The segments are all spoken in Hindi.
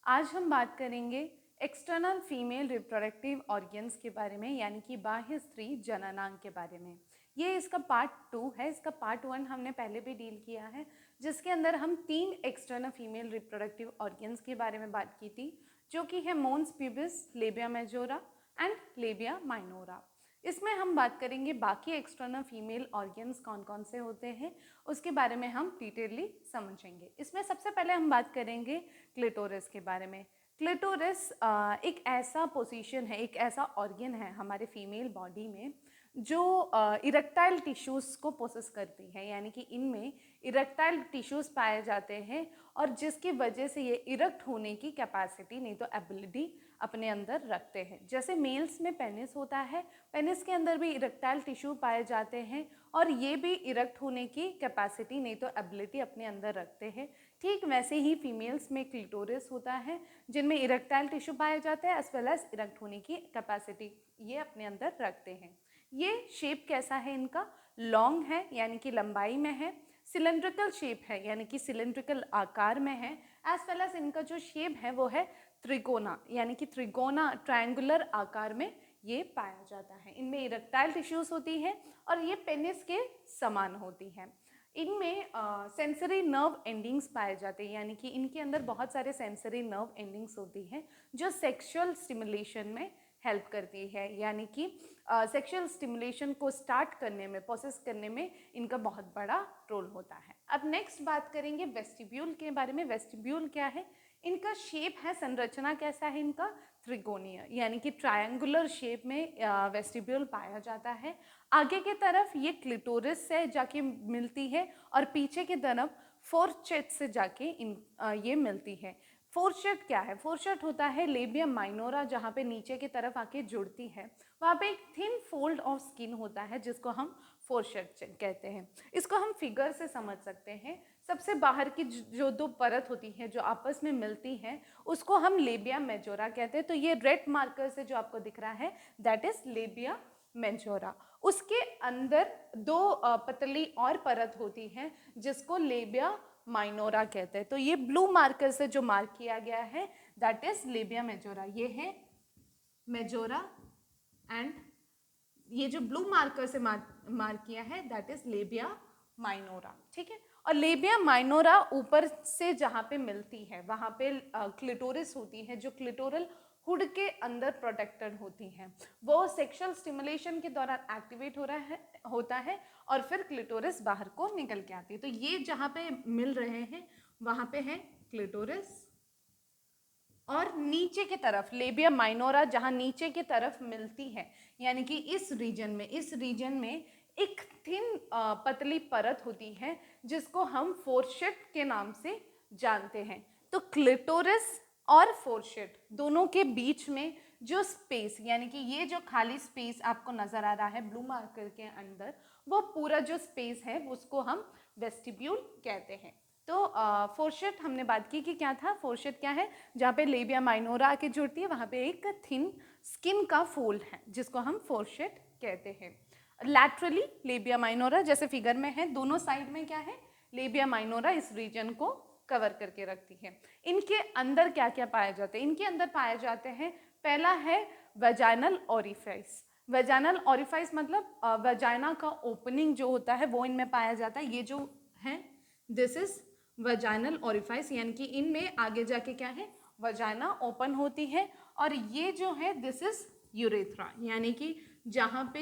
आज हम बात करेंगे एक्सटर्नल फीमेल रिप्रोडक्टिव ऑर्गन्स के बारे में, यानी कि बाह्य स्त्री जननांग के बारे में। ये इसका पार्ट 2 है। इसका पार्ट 1 हमने पहले भी डील किया है, जिसके अंदर हम 3 एक्सटर्नल फीमेल रिप्रोडक्टिव ऑर्गन्स के बारे में बात की थी, जो कि है mons pubis, labia majora and labia minora. इसमें हम बात करेंगे बाकी एक्सटर्नल फीमेल ऑर्गन्स कौन कौन से होते हैं, उसके बारे में हम डिटेलली समझेंगे। इसमें सबसे पहले हम बात करेंगे क्लिटोरिस के बारे में। क्लिटोरिस एक ऐसा पोजीशन है, एक ऐसा ऑर्गन है हमारे फीमेल बॉडी में जो इरेक्टाइल टिश्यूज़ को प्रोसेस करती है, यानी कि इनमें इरेक्टाइल टिश्यूज़ पाए जाते हैं और जिसकी वजह से ये इरेक्ट होने की कैपेसिटी नहीं तो एबिलिटी अपने अंदर रखते हैं। जैसे मेल्स में पेनिस होता है, पेनिस के अंदर भी इरेक्टाइल टिश्यू पाए जाते हैं और ये भी इरेक्ट होने की कैपेसिटी नहीं तो एबिलिटी अपने अंदर रखते हैं। ठीक वैसे ही फीमेल्स में क्लिटोरिस होता है, जिनमें इरेक्टाइल टिश्यू पाए जाते हैं एज वेल एज इरेक्ट होने की कैपेसिटी ये अपने अंदर रखते हैं। ये शेप कैसा है इनका? लॉन्ग है, यानी कि लंबाई में है। सिलेंड्रिकल शेप है, यानी कि सिलेंड्रिकल आकार में है। एज वेल एज इनका जो शेप है वो है त्रिकोना, यानी कि त्रिकोना ट्रायंगुलर आकार में ये पाया जाता है। इनमें इरेक्टाइल टिश्यूज होती है और ये पेनिस के समान होती है। इनमें सेंसरी नर्व एंडिंग्स पाए जाते हैं, यानी कि इनके अंदर बहुत सारे सेंसरी नर्व एंडिंग्स होती हैं जो सेक्सुअल स्टिमुलेशन में हेल्प करती है, यानी कि सेक्सुअल स्टिमुलेशन को स्टार्ट करने में, प्रोसेस करने में इनका बहुत बड़ा रोल होता है। अब नेक्स्ट बात करेंगे वेस्टिब्यूल के बारे में। वेस्टिब्यूल क्या है? इनका शेप है, संरचना कैसा है इनका? त्रिकोणीय, यानी कि ट्रायंगुलर शेप में वेस्टिब्यूल पाया जाता है। आगे की तरफ ये क्लिटोरिस से जाके मिलती है और पीछे की तरफ फोरचेट से जाके ये मिलती है। फोरशेट क्या है? फोरशेट होता है लेबिया माइनोरा, जहाँ पे नीचे की तरफ आके जुड़ती है, वहाँ पे एक थिन फोल्ड ऑफ स्किन होता है जिसको हम फोरशेट कहते हैं। इसको हम फिगर से समझ सकते हैं। सबसे बाहर की जो दो परत होती है जो आपस में मिलती हैं, उसको हम लेबिया मेजोरा कहते हैं। तो ये रेड मार्कर से जो आपको दिख रहा है दैट इज लेबिया मेजोरा। उसके अंदर दो पतली और परत होती है जिसको लेबिया माइनोरा कहते हैं। तो ये ब्लू मार्कर से जो मार्क किया गया है दैट इज लेबिया मेजोरा। ये है मेजोरा एंड ये जो ब्लू मार्कर से मार्क किया है दैट इज लेबिया माइनोरा। ठीक है। और लेबिया माइनोरा ऊपर से जहाँ पे मिलती है वहाँ पे क्लिटोरिस होती है, जो क्लिटोरल हुड के अंदर प्रोटेक्टेड होती हैं। वो सेक्सुअल स्टिमुलेशन के दौरान एक्टिवेट होता है और फिर क्लिटोरिस बाहर को निकल के आती है। तो ये जहाँ पे मिल रहे हैं वहाँ पे है क्लिटोरिस और नीचे की तरफ लेबिया माइनोरा जहाँ नीचे की तरफ मिलती है, यानी कि इस रीजन में एक थिन पतली परत होती है जिसको हम फोरशेट के नाम से जानते हैं। तो क्लिटोरिस और फोरशेट दोनों के बीच में जो स्पेस, यानी कि ये जो खाली स्पेस आपको नजर आ रहा है ब्लू मार्कर के अंदर, वो पूरा जो स्पेस है उसको हम वेस्टिब्यूल कहते हैं। तो फोरशेट हमने बात की कि क्या था। फोरशेट क्या है? जहाँ पे लेबिया माइनोरा आके जुड़ती है वहाँ पे एक थिन स्किन का फोल्ड है जिसको हम फोरशेट कहते हैं। लैटरली लेबिया माइनोरा जैसे फिगर में है, दोनों साइड में क्या है? लेबिया माइनोरा इस रीजन को कवर करके रखती है। इनके अंदर क्या क्या पाए जाते हैं? इनके अंदर पाए जाते हैं, पहला है वेजाइनल ओरिफाइस। वेजाइनल ओरिफाइस मतलब वेजाइना का ओपनिंग जो होता है वो इनमें पाया जाता है। ये जो है दिस इज वेजाइनल ओरिफाइस, यानी कि इनमें आगे जाके क्या है? वजाइना ओपन होती है। और ये जो है दिस इज यूरेथ्रा, यानी कि जहाँ पे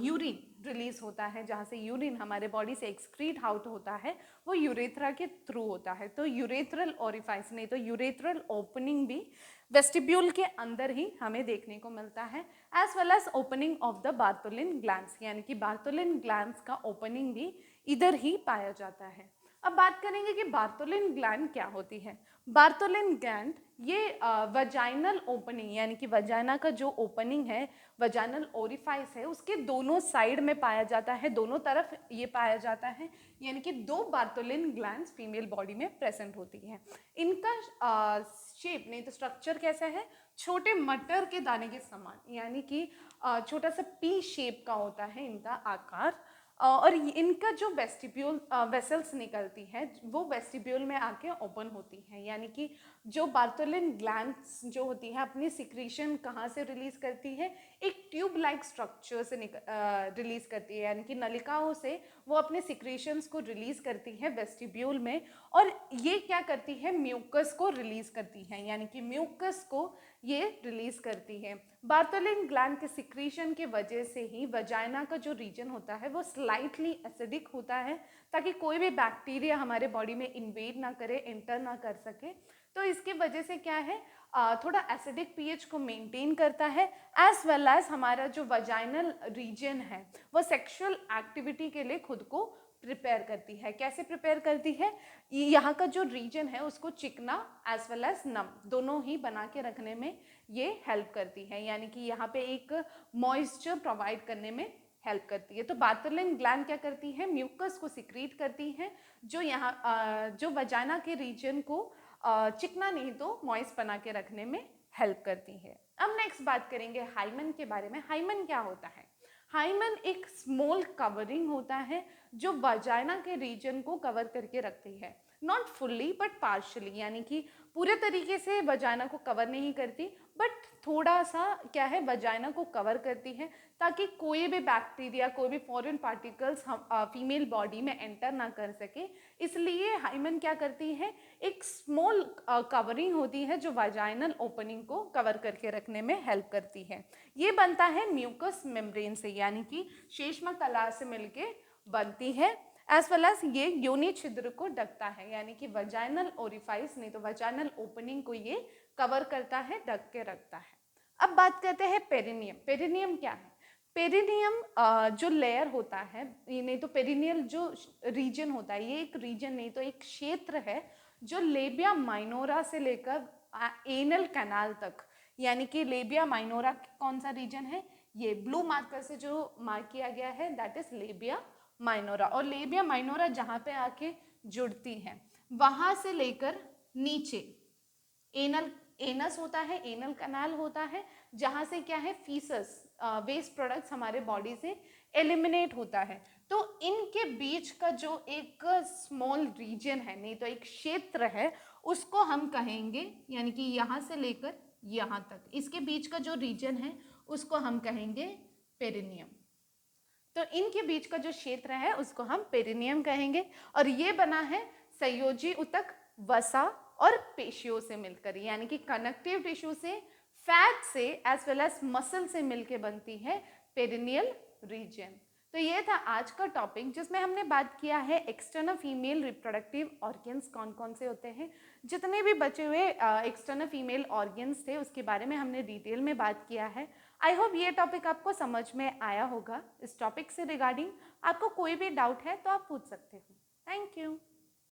यूरिन रिलीज होता है, जहाँ से यूरिन हमारे बॉडी से एक्सक्रीट आउट होता है, वो यूरेथ्रा के थ्रू होता है। तो यूरेथ्रल ओरिफाइस नहीं तो यूरेथ्रल ओपनिंग भी वेस्टिब्यूल के अंदर ही हमें देखने को मिलता है, as well as opening of the Bartholin glands, यानी कि बार्टोलिन ग्लैंड्स का ओपनिंग भी इधर ही पाया जाता है। अब बात करेंगे कि बार्टोलिन ग्लैंड क्या होती है। बार्टोलिन ग्लैंड ये वजाइनल ओपनिंग, यानी कि वजाइना का जो ओपनिंग है, वजाइनल ओरिफाइस है, उसके दोनों साइड में पाया जाता है, दोनों तरफ ये पाया जाता है, यानी कि दो बार्टोलिन ग्लैंड्स फीमेल बॉडी में प्रेजेंट होती हैं। इनका शेप नहीं तो स्ट्रक्चर कैसा है? छोटे मटर के दाने के समान, यानी कि छोटा सा पी शेप का होता है इनका आकार। और इनका जो वेस्टिब्यूल वेसल्स निकलती है वो वेस्टिब्यूल में आके ओपन होती है, यानी कि जो बार्टोलिन ग्लैंड्स जो होती है अपनी सिक्रीशन कहाँ से रिलीज करती है, एक ट्यूब लाइक स्ट्रक्चर से रिलीज करती है, यानी कि नलिकाओं से वो अपने सिक्रीशंस को रिलीज करती है वेस्टिब्यूल में। और ये क्या करती है, म्यूकस को रिलीज करती है, यानी कि म्यूकस को ये रिलीज करती है। बार्टोलिन ग्लैंड के सिक्रीशन के वजह से ही वजाइना का जो रीजन होता है वो स्लाइटली एसिडिक होता है, ताकि कोई भी बैक्टीरिया हमारे बॉडी में इन्वेड ना करे, एंटर ना कर सके। तो इसकी वजह से क्या है, थोड़ा एसिडिक पीएच को मेंटेन करता है, एज वेल एज हमारा जो वजाइनल रीजन है वो सेक्सुअल एक्टिविटी के लिए खुद को प्रिपेयर करती है। कैसे प्रिपेयर करती है, यहाँ का जो रीजन है उसको चिकना एज वेल एज नम दोनों ही बना के रखने में ये हेल्प करती है, यानी कि यहाँ पे एक मॉइस्चर प्रोवाइड करने में हेल्प करती है। तो बार्टोलिन ग्लैंड क्या करती है, म्यूकस को सिक्रीट करती है, जो यहाँ जो वजाइना के रीजन को चिकना नहीं तो मॉइस्ट बना के रखने में हेल्प करती है। अब नेक्स्ट बात करेंगे हाइमन के बारे में। हाइमन क्या होता है, हाइमन एक स्मॉल कवरिंग होता है जो वजाइना के रीजन को कवर करके रखती है, नॉट फुल्ली बट पार्शली, यानी कि पूरे तरीके से वजाइना को कवर नहीं करती, बट थोड़ा सा क्या है वजाइना को कवर करती है, ताकि कोई भी बैक्टीरिया, कोई भी फॉरेन पार्टिकल्स हम फीमेल बॉडी में एंटर ना कर सके। इसलिए हाइमन क्या करती है, एक स्मॉल कवरिंग होती है जो वजाइनल ओपनिंग को कवर करके रखने में हेल्प करती है। ये बनता है म्यूकस मेम्ब्रेन से, यानी कि श्लेष्मा कला से मिलके बनती है, एज वेल एज ये योनि छिद्र को ढकता है, यानी कि वजाइनल ओरिफाइस नहीं तो वजाइनल ओपनिंग को ये कवर करता है, ढक के रखता है। अब बात करते हैं पेरिनियम। पेरिनियम क्या है, पेरिनियम जो लेयर होता है, ये नहीं तो पेरिनियल जो रीजन होता है, ये एक रीजन नहीं तो एक क्षेत्र है जो लेबिया माइनोरा से लेकर एनल कैनाल तक, यानी कि लेबिया माइनोरा कौन सा रीजन है, ये ब्लू मार्कर से जो मार्क किया गया है दैट इज लेबिया माइनोरा। और लेबिया माइनोरा जहाँ पे आके जुड़ती है वहाँ से लेकर नीचे एनल एनस होता है, एनल कैनाल होता है, जहाँ से क्या है फीसस वेस्ट प्रोडक्ट्स हमारे बॉडी से एलिमिनेट होता है। तो इनके बीच का जो एक स्मॉल रीजन है, नहीं तो एक क्षेत्र है, उसको हम कहेंगे, यानी कि यहाँ से लेकर यहाँ तक इसके बीच का जो रीजन है उसको हम कहेंगे पेरिनियम। तो इनके बीच का जो क्षेत्र है उसको हम पेरिनियम कहेंगे। और ये बना है संयोजी ऊतक, वसा और पेशियों से मिलकर, यानी कि कनेक्टिव टिश्यू से, फैट से एज वेल एज मसल से मिलकर बनती है पेरिनियल रीजन। तो ये था आज का टॉपिक जिसमें हमने बात किया है एक्सटर्नल फीमेल रिप्रोडक्टिव ऑर्गन्स कौन कौन से होते हैं। जितने भी बचे हुए एक्सटर्नल फीमेल ऑर्गन्स थे उसके बारे में हमने डिटेल में बात किया है। आई होप ये टॉपिक आपको समझ में आया होगा। इस टॉपिक से रिगार्डिंग आपको कोई भी डाउट है तो आप पूछ सकते हो। Thank you.